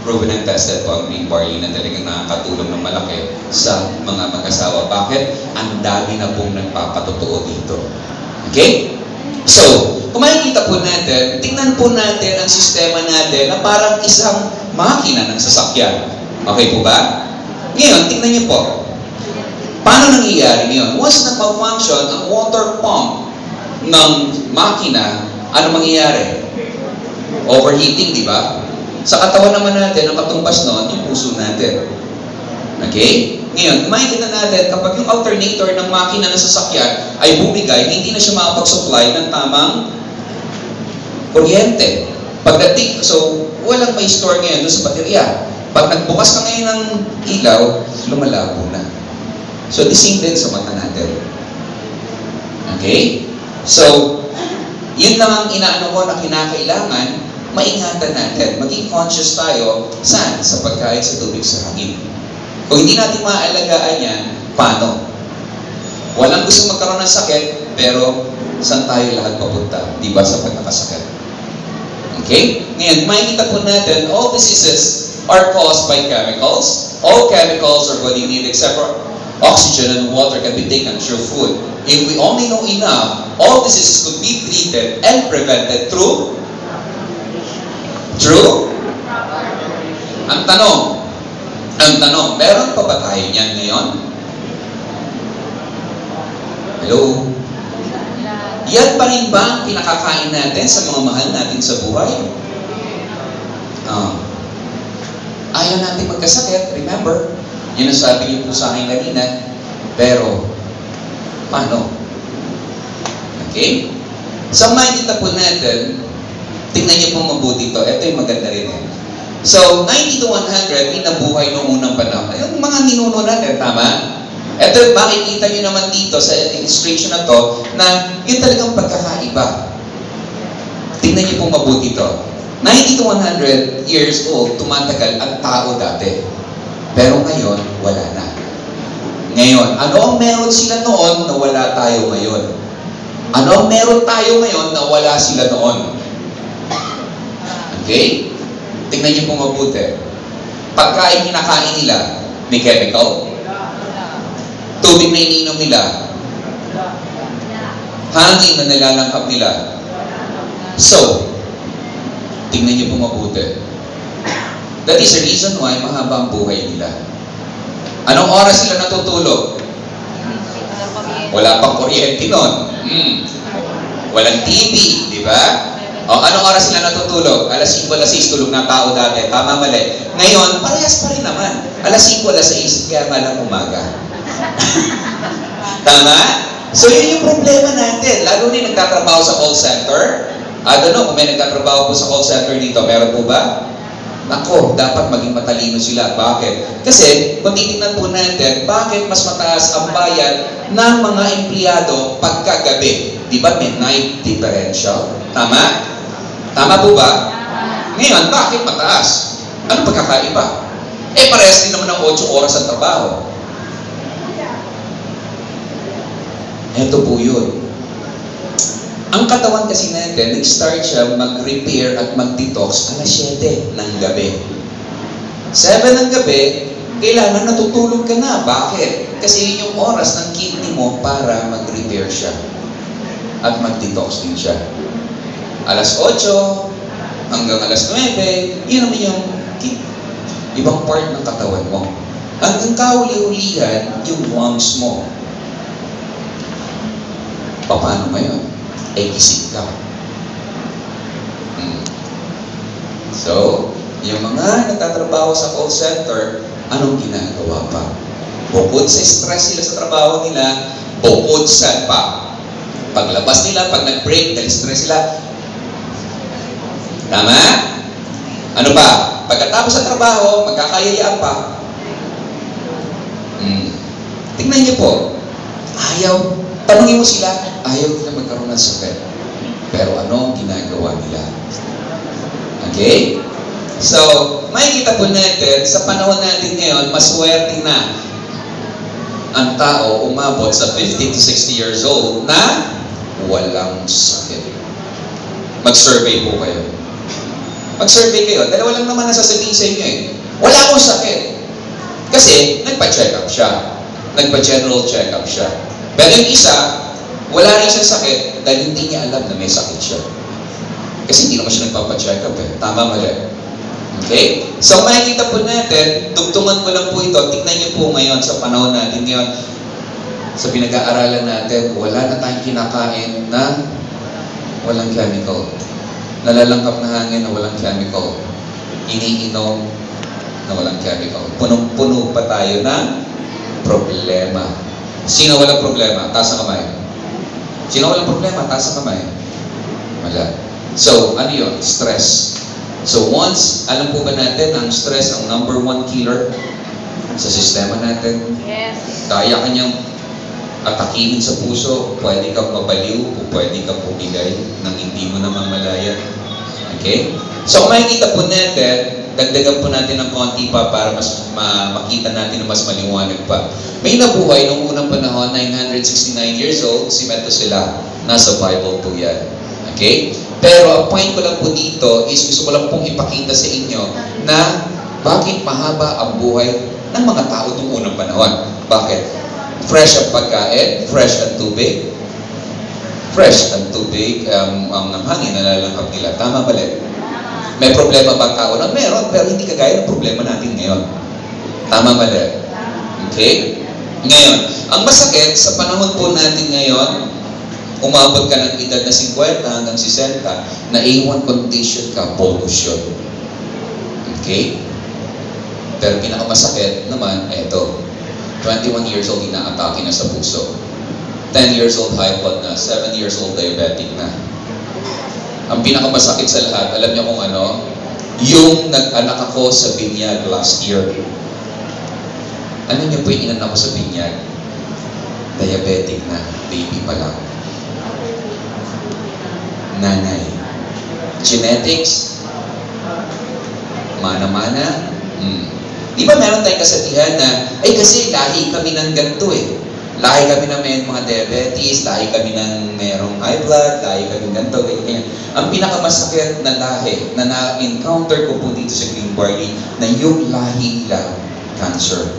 proven and tested po ang green barley na talagang nakakatulong ng malaki sa mga mag-asawa. Bakit? Ang dami na pong nagpapatotoo dito. Okay? So, kung makikita po natin, tingnan po natin ang sistema natin na parang isang makina ng sasakyan. Okay po ba? Ngayon, tingnan niyo po. Paano nangyayari ngayon? Once nag-function ang water pump ng makina, ano mangyayari? Overheating, di ba? Sa katawan naman natin, ang katumbas noon, yung puso natin. Okay? Ngayon, makikita natin, kapag yung alternator ng makina ng sasakyan ay bumigay, hindi na siya makapag-supply ng tamang kuryente. Pagdating, so, walang may store ngayon doon sa baterya. Pag nagbukas ka ngayon ng ilaw, lumalabo na. So, the same din sa mata natin. Okay? So, yun lang ang inaano ko na kinakailangan, maingatan natin. Maging conscious tayo, saan? Sa pagkain, sa tubig, sa hangin. Kung hindi natin maaalagaan yan, paano? Walang gusto magkaroon ng sakit, pero saan tayo lahat papunta? Di ba sa pagkakasakit? Okay? Ngayon, makikita po natin, all diseases are caused by chemicals. All chemicals are body need except for oxygen and water can be taken through food. If we only know enough, all diseases could be treated and prevented through? Ang tanong, meron pa ba tayo niyan ngayon? Hello? Yan pa rin ba ang pinakakain natin sa mga mahal natin sa buhay? Ayaw natin magkasakit, remember? Yun ang sabi niyo po sa akin kanina. Pero, paano? Okay? So, makikita po natin, tingnan niyo po mabuti ito. Ito yung maganda rin eh. So, 90 to 100, minabuhay noong unang panahon. Yung mga ninuno natin, tama? Ito, makikita niyo naman dito sa illustration na to, na yun talagang pagkakaiba. Tingnan niyo po mabuti ito. 90 to 100 years old, tumatagal ang tao dati. Pero ngayon, wala na. Ngayon, ano ang meron sila noon na wala tayo ngayon? Ano ang meron tayo ngayon na wala sila noon? Okay? Tingnan niyo po mabuti. Pagkain kinakain nila, may chemical? Tubig na iniinom nila? Hangin na nilalangkap nila? So, tingnan niyo po mabuti. That is the reason why mahaba ang buhay nila. Anong oras sila natutulog? Wala pang kuryente nun. Walang TV, di ba? O, anong oras sila natutulog? Alas 5, alas 6, tulog na tao dati. Tama, mali. Ngayon, parehas pa rin naman. Alas 5, alas 6, kaya malang umaga. Tama? So, yun yung problema natin. Lalo na nagtatrabaho sa call center. I don't know kung may nagtatrabaho po sa call center dito. Meron po ba? Nako, dapat maging matalino sila. Bakit? Kasi, kung titignan po natin, bakit mas mataas ang bayad ng mga empleyado pagkagabi? Di ba midnight differential? Tama? Tama po ba? Ngayon, bakit mataas? Ano pagkakaiba? Eh, parehas din naman ng 8 oras ang trabaho. Ito po yun. Ang katawan kasi natin, nag-start siya mag-repair at mag-detox alas 7 ng gabi. 7 ng gabi, kailangan natutulog ka na. Bakit? Kasi yun yung oras ng kidney mo para mag-repair siya. At mag-detox din siya. Alas 8 hanggang alas 9, yun naman yung ibang part ng katawan mo. Hanggang kahuli-hulihan, yung lungs mo. Paano ngayon? Ay gising ka. So, yung mga nagtatrabaho sa call center, anong ginagawa pa? Bukod sa stress sila sa trabaho nila, bukod sa pa. Paglabas nila, pag nag-break, dahil stress sila. Tama? Ano pa? Pagkatapos sa trabaho, magkakayayaan pa. Tingnan niyo po. Ayaw. Tanungin mo sila, ayaw nila magkaroon ng sakit. Pero ano ang ginagawa nila? Okay? So, makikita po natin, sa panahon natin ngayon, maswerte na ang tao umabot sa 50 to 60 years old na walang sakit. Mag-survey po kayo. Mag-survey kayo. Dalawa lang naman nasasabihin sa inyo eh. Wala akong sakit. Kasi, nagpa-check up siya. Nagpa-general check up siya. Pero yung isa, wala rin siyang sakit dahil hindi niya alam na may sakit siya. Kasi hindi naman siya nagpapa-check up eh. Tama, mali. Okay? So, makikita po natin, tugtungan ko lang po ito. Tignan niyo po ngayon sa panahon natin ngayon. Sa pinag-aaralan natin, wala na tayong kinakain na walang chemical. Nalalanghap na hangin na walang chemical. Iniinom na walang chemical. Punong-puno pa tayo ng problema. Sino walang problema? Taas ang kamay. Sino walang problema? Taas ang kamay. Wala. So, ano yun? Stress. So, once, alam po ba natin, ang stress ang number 1 killer sa sistema natin. Yes. Kaya kanyang atakihin sa puso, pwede kang mabaliw o pwede kang pumigay nang hindi mo naman malaya. Okay? So, kung makikita po natin, dagdagan po natin ng konti pa para mas makita natin na mas maliwanag pa. May nabuhay nung unang panahon, 969 years old, si Methuselah. Nasa Bible po yan. Okay? Pero ang point ko lang po dito is gusto ko lang pong ipakita sa inyo na bakit mahaba ang buhay ng mga tao nung unang panahon. Bakit? Fresh ang pagkain, fresh ang tubig. Fresh ang tubig, ang hangin na nalalanghap nila. Tama ba, Len? May problema ba tao na? Meron, pero hindi kagaya ng problema natin ngayon. Tama ba, Len? Okay? Ngayon, ang masakit sa panahon po natin ngayon, umabot ka ng edad na 50 hanggang 60, na A1 condition ka, pollution. Okay? Pero pinakamasakit naman, eto. 21 years old, inaatake na sa puso. 10 years old, high blood na. 7 years old, diabetic na. Ang pinakamasakit sa lahat, alam niyo kung ano? Yung nag-anak ako sa binyag last year. Ano niyo po yung inanak ko sa binyag? Diabetic na. Baby pa lang. Nanay. Genetics? Mana-mana? Di ba meron tayong kasabihan na, ay kasi lahi kami ng ganito eh. Lahi kami na may mga diabetes, lahi kami ng merong high blood, lahi kami ng ganito, ganyan. Ang pinakamasakit na lahi na na-encounter ko po dito sa Green Barley, na yung lahi lang, cancer.